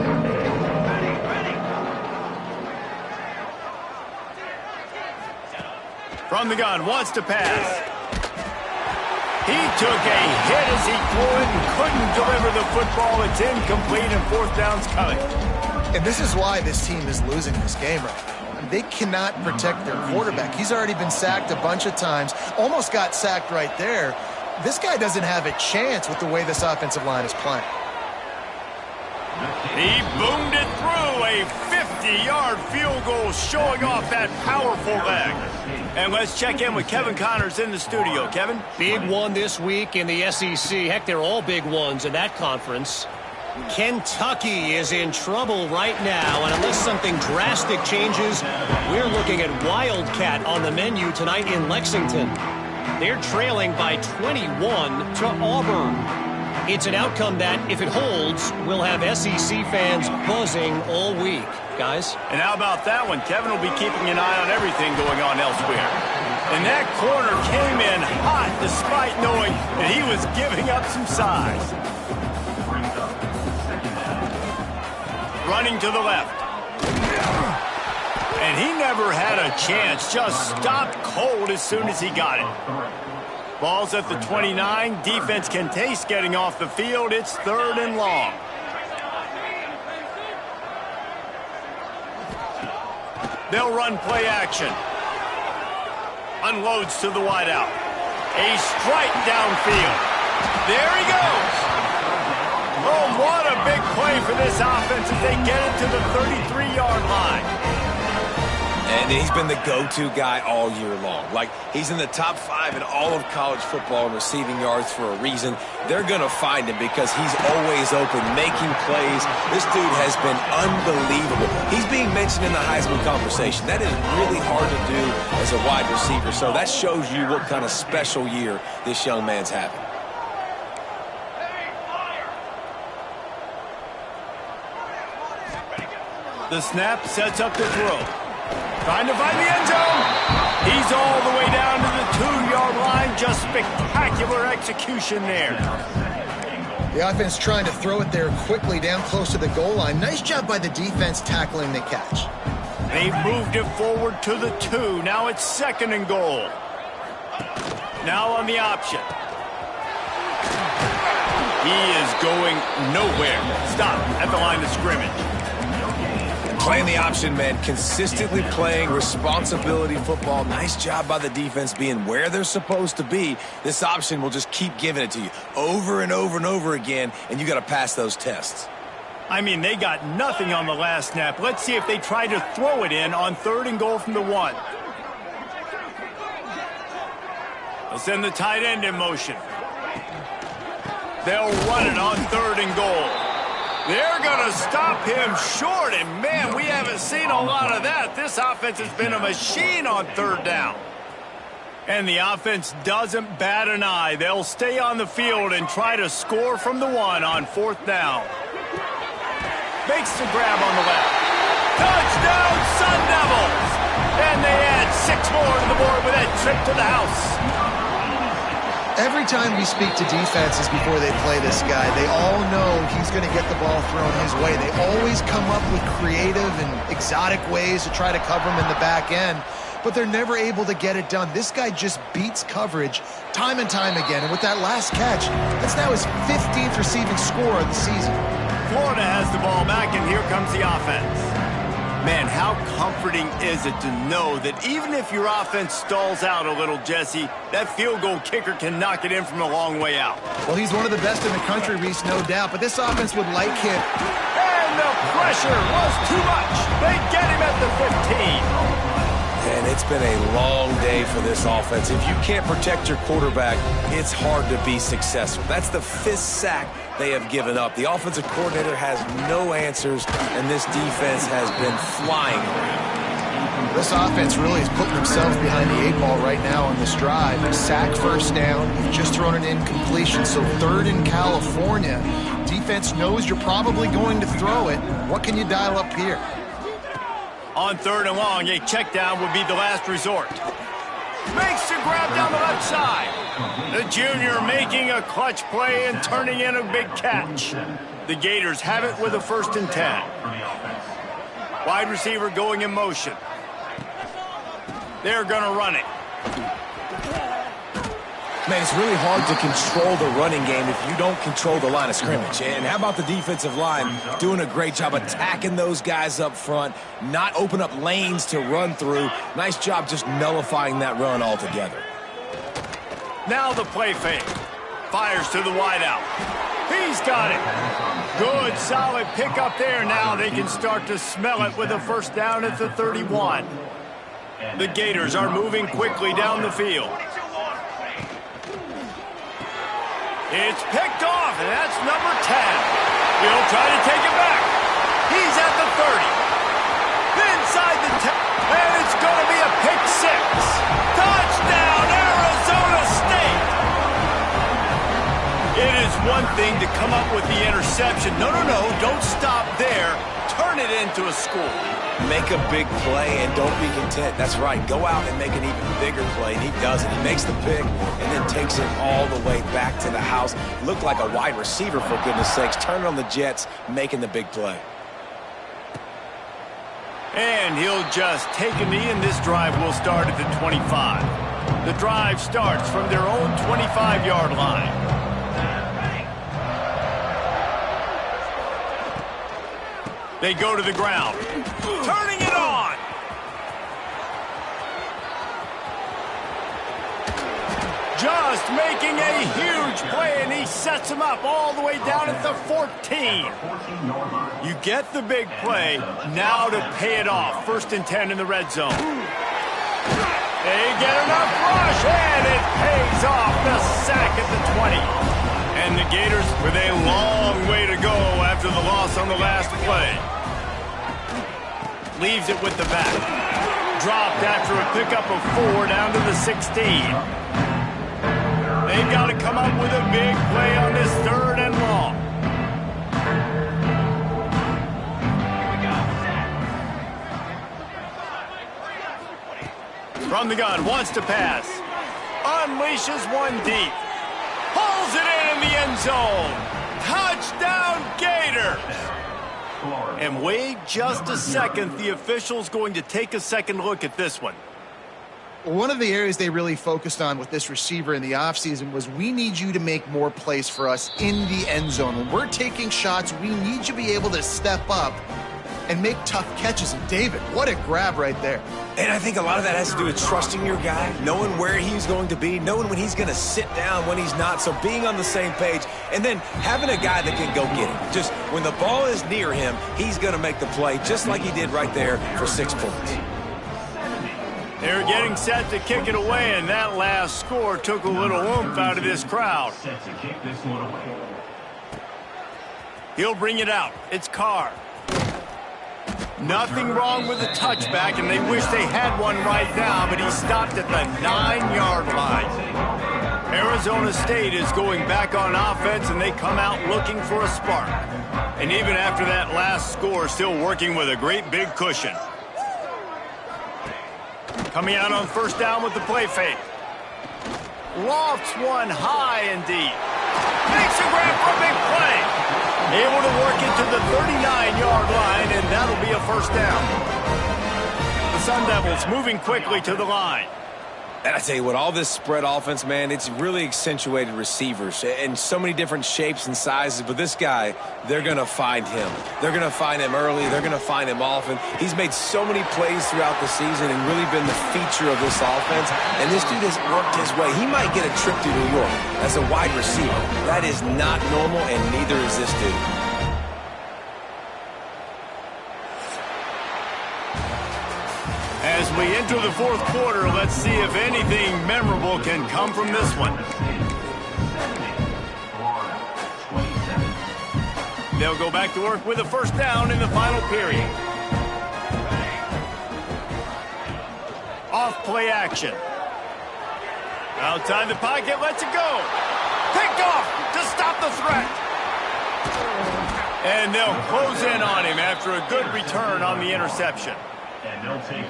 From the gun, wants to pass. He took a hit as he threw it and couldn't deliver the football. It's incomplete and 4th down's coming. And this is why this team is losing this game right now. They cannot protect their quarterback. He's already been sacked a bunch of times. Almost got sacked right there. This guy doesn't have a chance with the way this offensive line is playing. He boomed it through. A 50-yard field goal showing off that powerful leg. And let's check in with Kevin Connors in the studio. Kevin? Big one this week in the SEC. Heck, they're all big ones in that conference. Kentucky is in trouble right now, and unless something drastic changes, we're looking at Wildcat on the menu tonight in Lexington. They're trailing by 21 to Auburn. It's an outcome that, if it holds, will have SEC fans buzzing all week. Guys? And how about that one? Kevin will be keeping an eye on everything going on elsewhere. And that corner came in hot despite knowing that he was giving up some size. Running to the left. And he never had a chance. Just stopped cold as soon as he got it. Ball's at the 29. Defense can taste getting off the field. It's 3rd and long. They'll run play action. Unloads to the wideout. A strike downfield. There he goes. Oh, what a big play for this offense as they get it to the 33-yard line. And he's been the go-to guy all year long. Like, he's in the top 5 in all of college football in receiving yards for a reason. They're going to find him because he's always open, making plays. This dude has been unbelievable. He's being mentioned in the Heisman conversation. That is really hard to do as a wide receiver. So that shows you what kind of special year this young man's having. The snap sets up the throw. Trying to find the end zone. He's all the way down to the 2-yard line. Just spectacular execution there. The offense trying to throw it there quickly down close to the goal line. Nice job by the defense tackling the catch. They moved it forward to the 2. Now it's 2nd and goal. Now on the option. He is going nowhere. Stop at the line of scrimmage. Playing the option, man. Consistently playing responsibility football. Nice job by the defense being where they're supposed to be. This option will just keep giving it to you over and over and over again, and you got to pass those tests. I mean, they got nothing on the last snap. Let's see if they try to throw it in on 3rd and goal from the 1. They'll send the tight end in motion. They'll run it on 3rd and goal. They're going to stop him short, and man, we haven't seen a lot of that. This offense has been a machine on 3rd down. And the offense doesn't bat an eye. They'll stay on the field and try to score from the 1 on 4th down. Makes the grab on the left. Touchdown, Sun Devils! And they add 6 more to the board with that trip to the house. Every time we speak to defenses before they play this guy, they all know he's going to get the ball thrown his way. They always come up with creative and exotic ways to try to cover him in the back end, but they're never able to get it done. This guy just beats coverage time and time again, and with that last catch, that's now his 15th receiving score of the season. Florida has the ball back, and here comes the offense. Man, how comforting is it to know that even if your offense stalls out a little, Jesse, that field goal kicker can knock it in from a long way out. Well, he's one of the best in the country, Reese, no doubt, but this offense would like him. And the pressure was too much. They get him at the 15. And it's been a long day for this offense. If you can't protect your quarterback, it's hard to be successful. That's the 5th sack they have given up. The offensive coordinator has no answers, and this defense has been flying around. This offense really is putting themselves behind the 8 ball right now on this drive. Sack 1st down. You've just thrown an incompletion, so 3rd in California. Defense knows you're probably going to throw it. What can you dial up here? On 3rd and long, a check down would be the last resort. Makes the grab down the left side. The junior making a clutch play and turning in a big catch. The Gators have it with a 1st and 10. Wide receiver going in motion. They're going to run it. Man, it's really hard to control the running game if you don't control the line of scrimmage. And how about the defensive line doing a great job attacking those guys up front, not open up lanes to run through. Nice job just nullifying that run altogether. Now the play fake. Fires to the wideout. He's got it. Good, solid pickup there. Now they can start to smell it with a 1st down at the 31. The Gators are moving quickly down the field. It's picked off, and that's number 10. He'll try to take it back. He's at the 30. Inside the 10, and it's going to be a pick 6. Touchdown, Arizona State. It is one thing to come up with the interception. No, don't stop there. Turn turn it into a score. Make a big play and don't be content. That's right. Go out and make an even bigger play, and he does it. He makes the pick and then takes it all the way back to the house. Looked like a wide receiver, for goodness sakes. Turn it on the Jets, making the big play. And he'll just take a knee, and this drive will start at the 25. The drive starts from their own 25-yard line. They go to the ground. Turning it on. Just making a huge play, and he sets him up all the way down at the 14. You get the big play, now to pay it off. 1st and 10 in the red zone. They get enough rush, and it pays off. The sack at the 20. And the Gators with a long way to go after the loss on the last play. Leaves it with the back. Dropped after a pickup of 4 down to the 16. They've got to come up with a big play on this 3rd and long. From the gun, wants to pass. Unleashes one deep. Pulls it in the end zone. Touchdown, Gators! And wait just a second. The official's going to take a second look at this one. One of the areas they really focused on with this receiver in the offseason was we need you to make more plays for us in the end zone. When we're taking shots, we need you to be able to step up and make tough catches. And David, what a grab right there. And I think a lot of that has to do with trusting your guy, knowing where he's going to be, knowing when he's going to sit down, when he's not. So being on the same page, and then having a guy that can go get it. Just when the ball is near him, he's going to make the play, just like he did right there for 6 points. They're getting set to kick it away, and that last score took a little oomph out of this crowd. He'll bring it out. It's Carr. Nothing wrong with the touchback, and they wish they had one right now, but he stopped at the 9-yard line. Arizona State is going back on offense, and they come out looking for a spark. And even after that last score, still working with a great big cushion. Coming out on 1st down with the play fake. Lofts one high and deep. Makes a grab for a big play. Able to work it to the 39-yard line, and that'll be a 1st down. The Sun Devils moving quickly to the line. And I tell you what, all this spread offense, man, it's really accentuated receivers in so many different shapes and sizes. But this guy, they're going to find him. They're going to find him early. They're going to find him often. He's made so many plays throughout the season and really been the feature of this offense. And this dude has worked his way. He might get a trip to New York as a wide receiver. That is not normal, and neither is this dude. As we enter the 4th quarter, let's see if anything memorable can come from this one. They'll go back to work with a 1st down in the final period. Off play action. Outside the pocket, lets it go. Picked off to stop the threat. And they'll close in on him after a good return on the interception.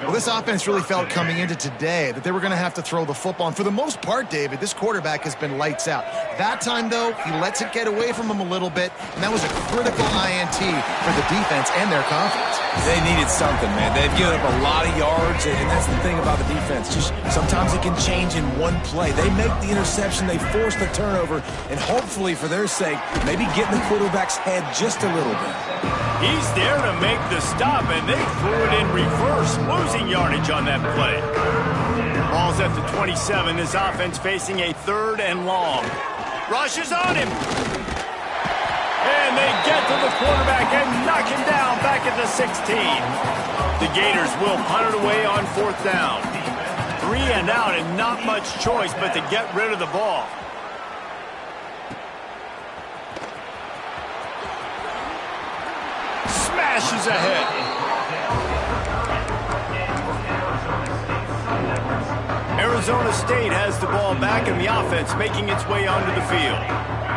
Well, this offense really felt coming into today that they were going to have to throw the football. And for the most part, David, this quarterback has been lights out. That time, though, he lets it get away from him a little bit, and that was a critical INT for the defense and their confidence. They needed something, man. They've given up a lot of yards, and that's the thing about the defense. Just sometimes it can change in one play. They make the interception, they force the turnover, and hopefully, for their sake, maybe get in the quarterback's head just a little bit. He's there to make the stop, and they threw it in reverse, losing yardage on that play. Ball's at the 27. This offense facing a 3rd and long. Rushes on him. And they get to the quarterback and knock him down back at the 16. The Gators will punt it away on 4th down. 3 and out, and not much choice but to get rid of the ball. Smashes ahead. Arizona State has the ball back, and the offense making its way onto the field.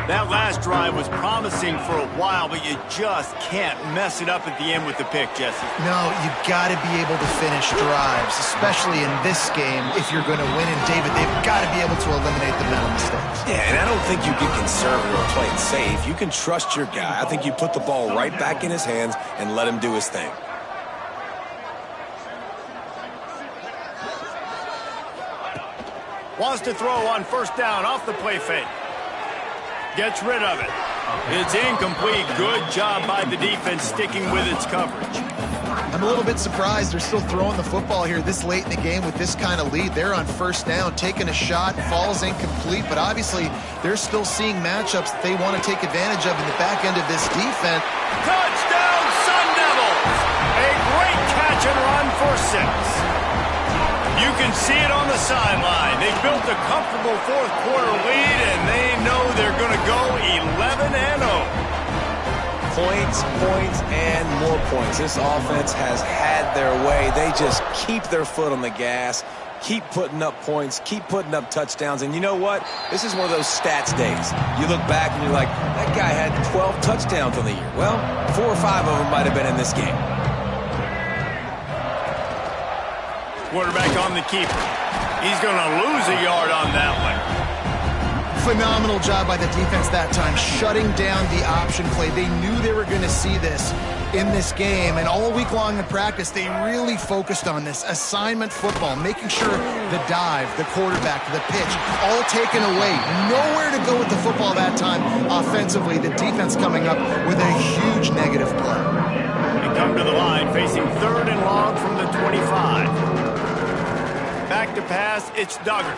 That last drive was promising for a while, but you just can't mess it up at the end with the pick, Jesse. No, you've got to be able to finish drives, especially in this game if you're going to win. And, David, they've got to be able to eliminate the mental mistakes. Yeah, and I don't think you get conservative or play it safe. You can trust your guy. I think you put the ball right back in his hands and let him do his thing. Wants to throw on first down off the play fake. Gets rid of it. It's incomplete. Good job by the defense sticking with its coverage. I'm a little bit surprised they're still throwing the football here this late in the game with this kind of lead. They're on first down, taking a shot, falls incomplete, but obviously they're still seeing matchups that they want to take advantage of in the back end of this defense. Touchdown, Sun Devils! A great catch and run for 6. You can see it on the sideline. They built a comfortable fourth quarter lead, and they know they're going to go 11-0. Points, points, and more points. This offense has had their way. They just keep their foot on the gas, keep putting up points, keep putting up touchdowns. And you know what? This is one of those stats days. You look back and you're like, that guy had 12 touchdowns on the year. Well, 4 or 5 of them might have been in this game. Quarterback on the keeper. He's going to lose a yard on that one. Phenomenal job by the defense that time, shutting down the option play. They knew they were going to see this in this game, and all week long in practice, they really focused on this assignment football, making sure the dive, the quarterback, the pitch, all taken away. Nowhere to go with the football that time offensively. The defense coming up with a huge negative play. They come to the line facing 3rd and long from the 25. Back to pass, it's Duggar.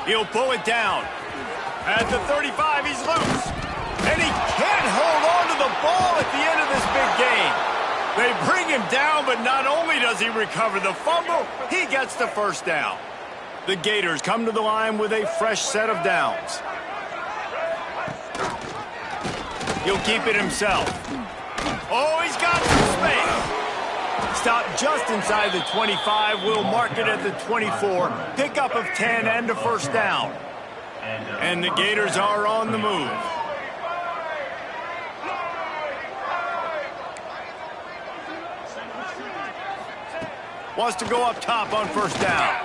He'll pull it down. At the 35, he's loose. And he can't hold on to the ball at the end of this big game. They bring him down, but not only does he recover the fumble, he gets the first down. The Gators come to the line with a fresh set of downs. He'll keep it himself. Oh, he's got some space. Stop just inside the 25. We'll mark it at the 24. Pickup of 10 and a first down. And the Gators are on the move. Wants to go up top on first down.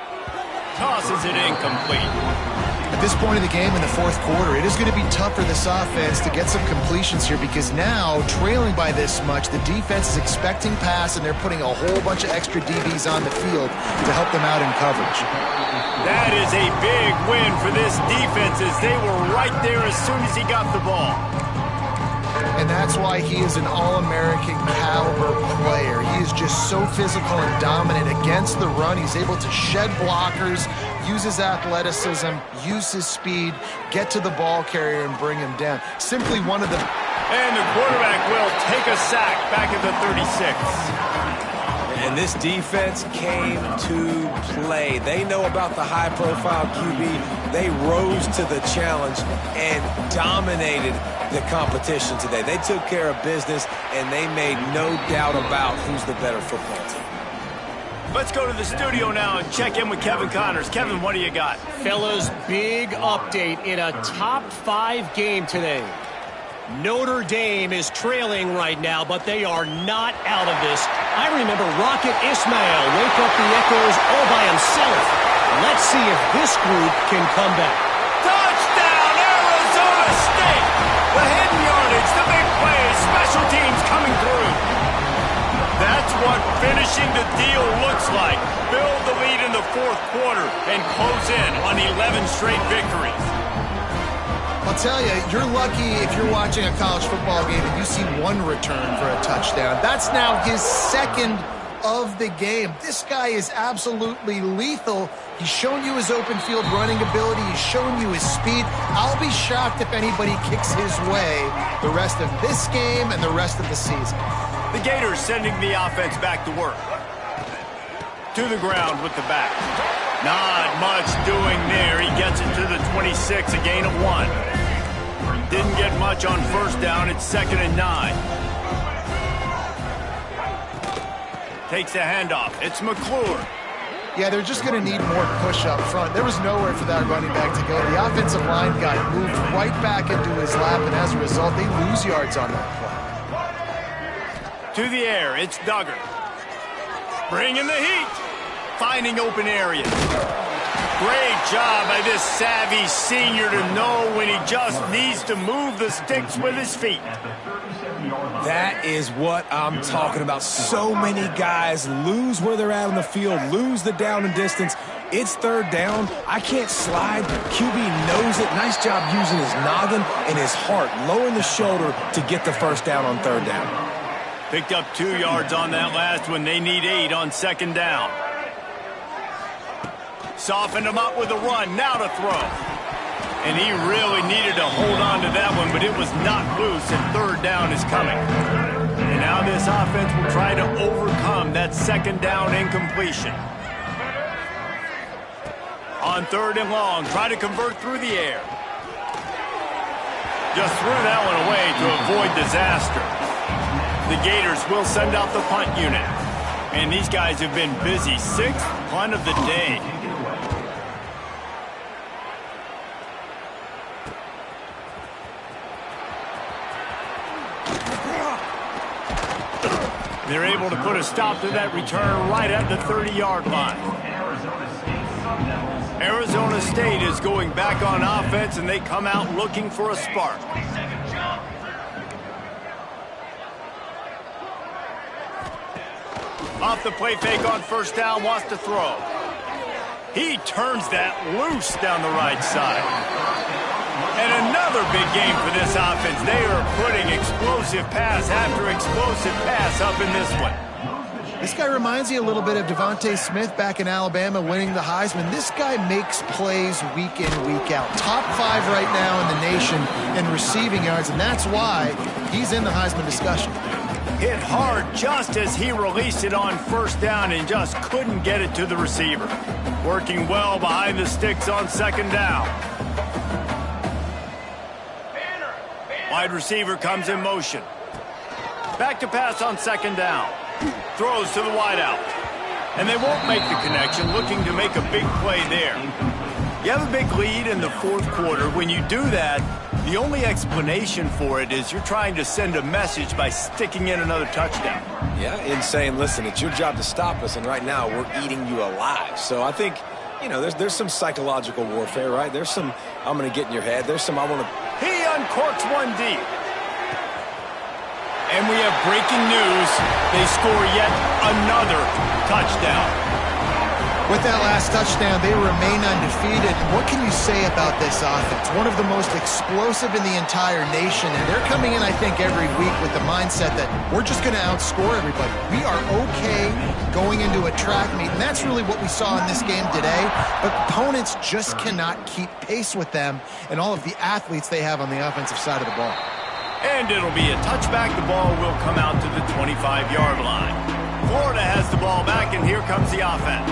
Tosses it incomplete. At this point of the game in the fourth quarter, it is going to be tough for this offense to get some completions here because now, trailing by this much, the defense is expecting pass and they're putting a whole bunch of extra DBs on the field to help them out in coverage. That is a big win for this defense as they were right there as soon as he got the ball. And that's why he is an All-American caliber player. He is just so physical and dominant against the run. He's able to shed blockers, use his athleticism, use his speed, get to the ball carrier and bring him down. Simply one of the... And the quarterback will take a sack back at the 36. And this defense came to play. They know about the high-profile QB. They rose to the challenge and dominated the competition today. They took care of business, and they made no doubt about who's the better football team. Let's go to the studio now and check in with Kevin Connors. Kevin, what do you got? Fellas, big update in a top 5 game today. Notre Dame is trailing right now, but they are not out of this. I remember Rocket Ismail wake up the echoes all by himself. Let's see if this group can come back. Touchdown, Arizona State! The hidden yardage, the big plays, special teams coming through. That's what finishing the deal looks like. Build the lead in the fourth quarter and close in on 11 straight victories. I'll tell you, you're lucky if you're watching a college football game and you see one return for a touchdown. That's now his second of the game. This guy is absolutely lethal. He's shown you his open field running ability. He's shown you his speed. I'll be shocked if anybody kicks his way the rest of this game and the rest of the season. The Gators sending the offense back to work. To the ground with the back. Not much doing there. He gets it to the 26, a gain of 1. Didn't get much on first down. It's 2nd and 9. Takes the handoff. It's McClure. Yeah, they're just going to need more push up front. There was nowhere for that running back to go. The offensive line got moved right back into his lap, and as a result, they lose yards on that play. To the air, it's Duggar. Bringing the heat. Finding open areas. Great job by this savvy senior to know when he just needs to move the sticks with his feet. That is what I'm talking about. So many guys lose where they're at on the field, lose the down and distance. It's third down. I can't slide. QB knows it. Nice job using his noggin and his heart, lowering the shoulder to get the first down on third down. Picked up 2 yards on that last one. They need 8 on second down. Softened him up with a run. Now to throw. And he really needed to hold on to that one, but it was not loose, and third down is coming. And now this offense will try to overcome that second down incompletion. On third and long, try to convert through the air. Just threw that one away to avoid disaster. The Gators will send out the punt unit. And these guys have been busy. 6th punt of the day. They're able to put a stop to that return right at the 30-yard line. Arizona State is going back on offense, and they come out looking for a spark. Off the play fake on first down, wants to throw. He turns that loose down the right side. And another big game for this offense. They are putting explosive pass after explosive pass up in this one. This guy reminds you a little bit of Devontae Smith back in Alabama winning the Heisman. This guy makes plays week in, week out. Top 5 right now in the nation in receiving yards, and that's why he's in the Heisman discussion. Hit hard just as he released it on first down and just couldn't get it to the receiver. Working well behind the sticks on second down. Wide receiver comes in motion. Back to pass on second down. Throws to the wideout. And they won't make the connection, looking to make a big play there. You have a big lead in the fourth quarter. When you do that, the only explanation for it is you're trying to send a message by sticking in another touchdown. Yeah, and saying, listen, it's your job to stop us, and right now we're eating you alive. So I think, you know, there's some psychological warfare, right? There's some, I'm going to get in your head. There's some, I want to... He uncorks one deep. And we have breaking news. They score yet another touchdown. With that last touchdown, they remain undefeated. What can you say about this offense? One of the most explosive in the entire nation, and they're coming in, I think, every week with the mindset that we're just going to outscore everybody. We are okay going into a track meet, and that's really what we saw in this game today. But opponents just cannot keep pace with them and all of the athletes they have on the offensive side of the ball. And it'll be a touchback. The ball will come out to the 25-yard line. Florida has the ball back, and here comes the offense.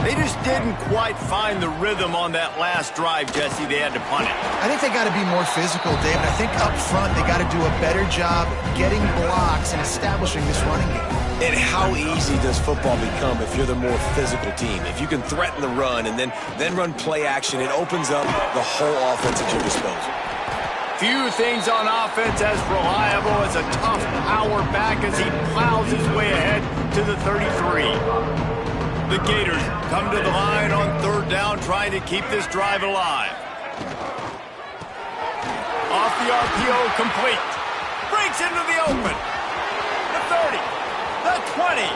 They just didn't quite find the rhythm on that last drive, Jesse. They had to punt it. I think they got to be more physical, David. I think up front they got to do a better job getting blocks and establishing this running game. And how easy does football become if you're the more physical team? If you can threaten the run and then run play action, it opens up the whole offense at your disposal. Few things on offense as reliable as a tough power back as he plows his way ahead to the 33. The Gators come to the line on third down, trying to keep this drive alive. Off the RPO, complete. Breaks into the open. The 30, the 20.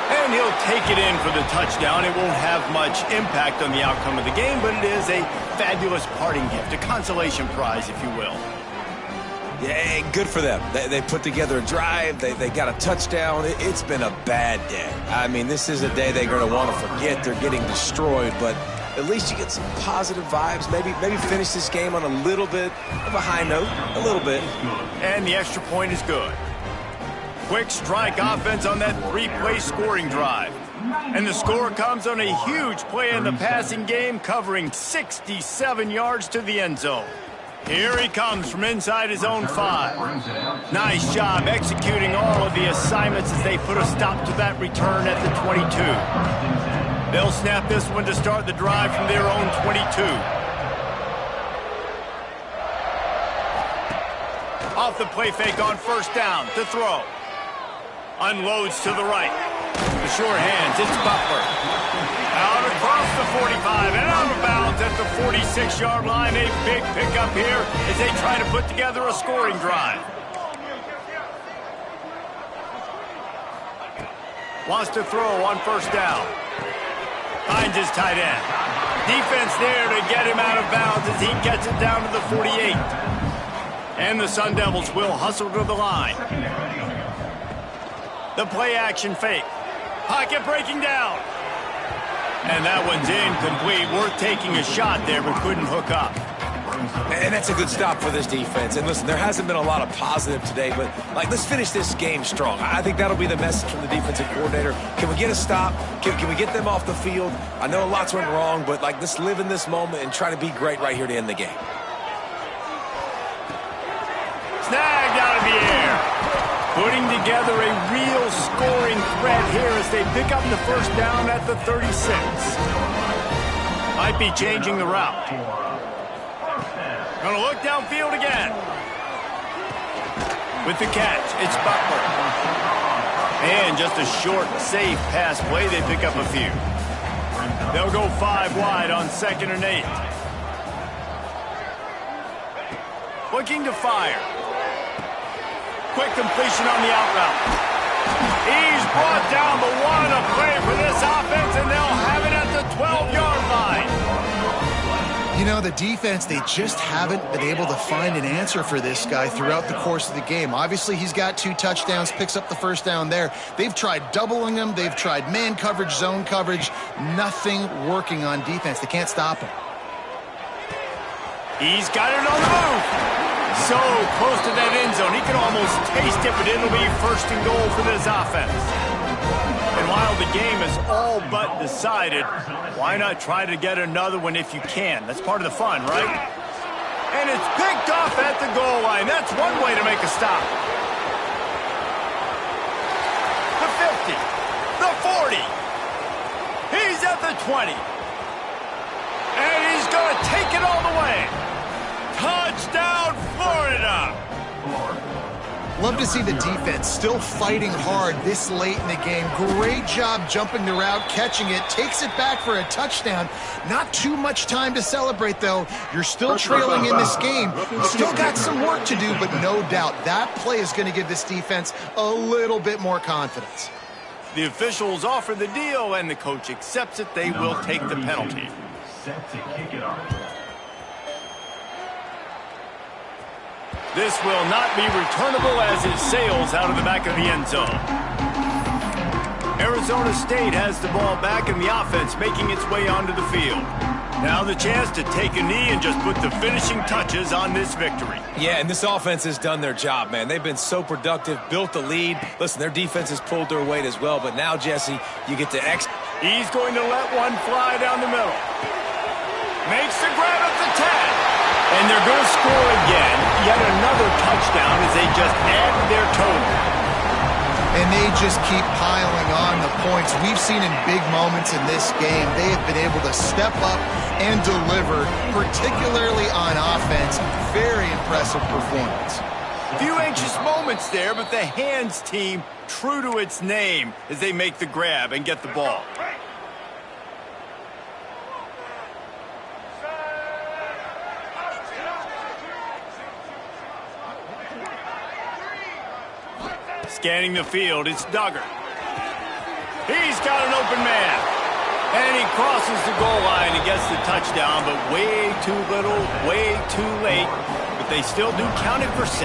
And he'll take it in for the touchdown. It won't have much impact on the outcome of the game, but it is a fabulous parting gift, a consolation prize, if you will. Yeah, good for them. They put together a drive. They got a touchdown. It's been a bad day. I mean, this is a day they're going to want to forget. They're getting destroyed, but at least you get some positive vibes. Maybe finish this game on a little bit of a high note, a little bit. And the extra point is good. Quick strike offense on that 3-play scoring drive. And the score comes on a huge play in the passing game, covering 67 yards to the end zone. Here he comes from inside his own 5. Nice job executing all of the assignments as they put a stop to that return at the 22. They'll snap this one to start the drive from their own 22. Off the play fake on first down to throw. Unloads to the right. The sure hands, it's Butler. Out across the 45 and out of bounds at the 46-yard line. A big pickup here as they try to put together a scoring drive. Wants to throw on first down. Finds his tight end. Defense there to get him out of bounds as he gets it down to the 48. And the Sun Devils will hustle to the line. The play action fake. Pocket breaking down. And that one's incomplete. Worth taking a shot there, but couldn't hook up. And that's a good stop for this defense. And listen, there hasn't been a lot of positive today, but let's finish this game strong. I think that'll be the message from the defensive coordinator. Can we get a stop? Can we get them off the field? I know lots went wrong, but let's live in this moment and try to be great right here to end the game. Snagged out of the air. Putting together a real scoring threat here as they pick up the first down at the 36. Might be changing the route. Gonna look downfield again. With the catch, it's Butler. And just a short, safe pass play. They pick up a few. They'll go 5 wide on 2nd and 8. Looking to fire. Quick completion on the out route. He's brought down, but what a play for this offense, and they'll have it at the 12-yard line. You know, the defense, they just haven't been able to find an answer for this guy throughout the course of the game. Obviously, he's got 2 touchdowns, picks up the first down there. They've tried doubling him. They've tried man coverage, zone coverage. Nothing working on defense. They can't stop him. He's got it on the move. So close to that end zone. He can almost taste it, but it'll be 1st and goal for this offense. And while the game is all but decided, why not try to get another one if you can? That's part of the fun, right? And it's picked off at the goal line. That's one way to make a stop. The 50. The 40. He's at the 20. And he's going to take it all the way. Touchdown, Florida! Love to see the defense still fighting hard this late in the game. Great job jumping the route, catching it, takes it back for a touchdown. Not too much time to celebrate, though. You're still trailing in this game. You still got some work to do, but no doubt that play is going to give this defense a little bit more confidence. The officials offer the deal, and the coach accepts it. They will take the penalty. Set to kick it off. This will not be returnable as it sails out of the back of the end zone. Arizona State has the ball back and the offense making its way onto the field. Now the chance to take a knee and just put the finishing touches on this victory. Yeah, and this offense has done their job, man. They've been so productive, built the lead. Listen, their defense has pulled their weight as well, but now, Jesse, you get to He's going to let one fly down the middle. Makes the grab at the 10. And they're going to score again. Yet another touchdown as they just add their total. And they just keep piling on the points. We've seen in big moments in this game, they have been able to step up and deliver, particularly on offense. Very impressive performance. Few anxious moments there, but the hands team true to its name as they make the grab and get the ball. Scanning the field, it's Duggar. He's got an open man. And he crosses the goal line and gets the touchdown, but way too little, way too late. But they still do count it for 6.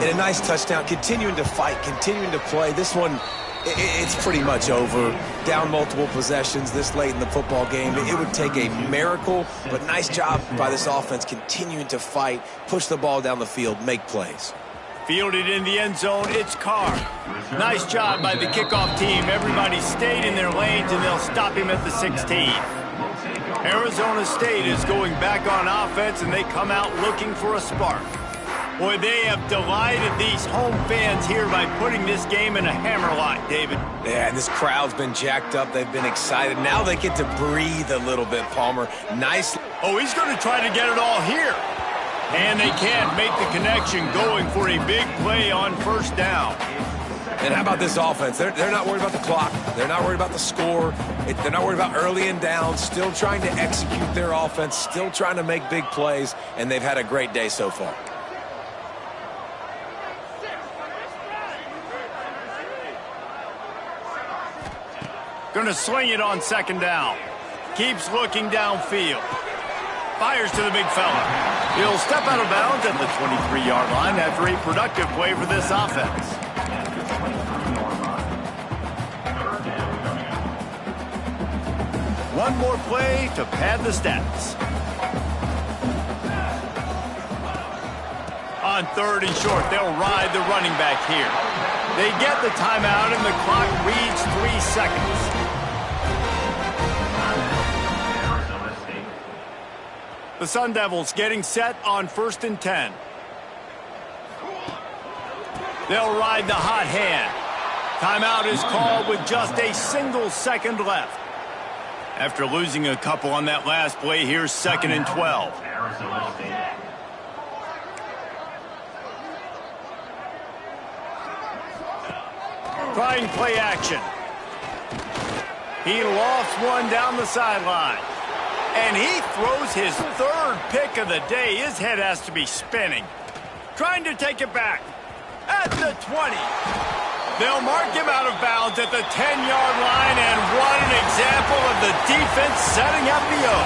And a nice touchdown, continuing to fight, continuing to play. This one, it's pretty much over. Down multiple possessions this late in the football game. It would take a miracle, but nice job by this offense continuing to fight, push the ball down the field, make plays. Fielded in the end zone, it's Carr. Nice job by the kickoff team. Everybody stayed in their lanes, and they'll stop him at the 16. Arizona State is going back on offense, and they come out looking for a spark. Boy, they have delighted these home fans here by putting this game in a hammerlock, David. Yeah, and this crowd's been jacked up. They've been excited. Now they get to breathe a little bit, Palmer. Nice. Oh, he's going to try to get it all here. And they can't make the connection, going for a big play on first down. And how about this offense? They're not worried about the clock. They're not worried about the score. They're not worried about early and down. Still trying to execute their offense. Still trying to make big plays. And they've had a great day so far. Going to sling it on second down. Keeps looking downfield. Fires to the big fella. He'll step out of bounds at the 23-yard line after a productive play for this offense. One more play to pad the stats. On third and short, they'll ride the running back here. They get the timeout, and the clock reads 3 seconds. The Sun Devils getting set on 1st and 10. They'll ride the hot hand. Timeout is called with just a single second left. After losing a couple on that last play, here's 2nd and 12. Trying play action. He lofts one down the sideline. And he throws his 3rd pick of the day. His head has to be spinning. Trying to take it back. At the 20. They'll mark him out of bounds at the 10-yard line, and what an example of the defense setting up the O.